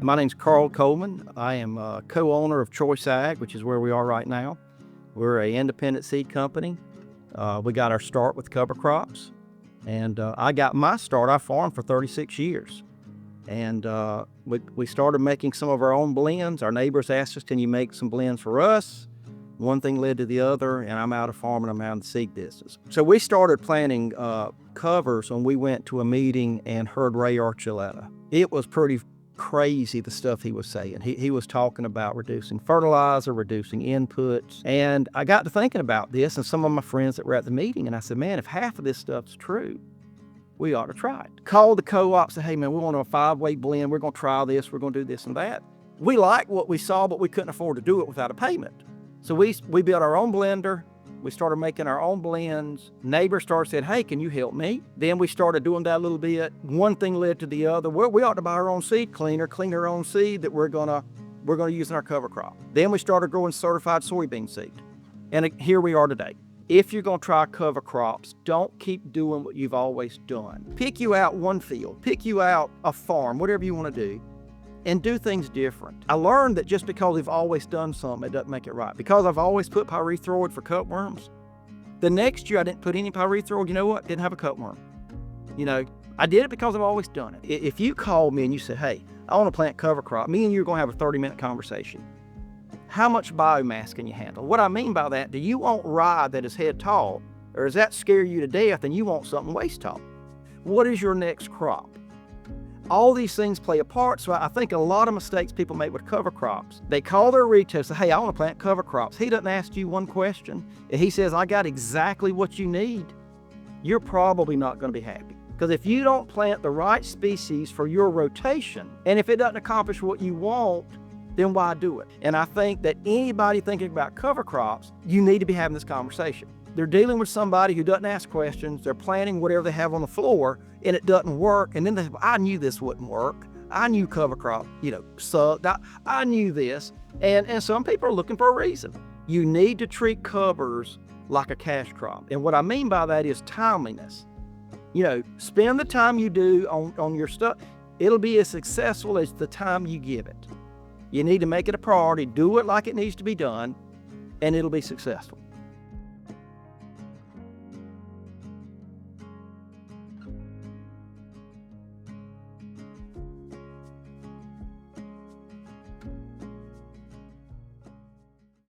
My name's Coleman. I am a co-owner of Choice Ag, which is where we are right now. We're an independent seed company. We got our start with cover crops, and I got my start. I farmed for 36 years, and we started making some of our own blends. Our neighbors asked us, "Can you make some blends for us?" One thing led to the other, and I'm out of farming. I'm out in the seed business. So we started planting covers when we went to a meeting and heard Ray Archuleta. It was pretty crazy, the stuff he was saying. He was talking about reducing fertilizer, reducing inputs. And I got to thinking about this and some of my friends that were at the meeting, and I said, man, if half of this stuff's true, we ought to try it. Called the co-op, said, hey man, we want a 5-way blend. We're going to try this. We're going to do this and that. We liked what we saw, but we couldn't afford to do it without a payment. So we built our own blender. We started making our own blends. Neighbors started saying, hey, can you help me? Then we started doing that a little bit. One thing led to the other. Well, we ought to buy our own seed cleaner, clean our own seed that we're gonna use in our cover crop. Then we started growing certified soybean seed. And here we are today. If you're gonna try cover crops, don't keep doing what you've always done. Pick you out one field, pick you out a farm, whatever you wanna do, and do things different. I learned that just because we've always done something, it doesn't make it right. Because I've always put pyrethroid for cutworms, the next year I didn't put any pyrethroid, you know what? Didn't have a cutworm. I did it because I've always done it. If you call me and you say, hey, I want to plant cover crop, me and you are going to have a 30-minute conversation. How much biomass can you handle? What I mean by that, do you want rye that is head tall, or does that scare you to death and you want something waist tall? What is your next crop? All these things play a part, so I think a lot of mistakes people make with cover crops. They call their retailer and say, hey, I want to plant cover crops. He doesn't ask you one question. If he says, I got exactly what you need, you're probably not going to be happy. Because if you don't plant the right species for your rotation, and if it doesn't accomplish what you want, then why do it? And I think that anybody thinking about cover crops, you need to be having this conversation. They're dealing with somebody who doesn't ask questions. They're planting whatever they have on the floor, and it doesn't work. And then they say, I knew this wouldn't work. I knew cover crop, sucked. I knew this. And some people are looking for a reason. You need to treat covers like a cash crop. And what I mean by that is timeliness. Spend the time you do on your stuff. It'll be as successful as the time you give it. You need to make it a priority. Do it like it needs to be done, and it'll be successful.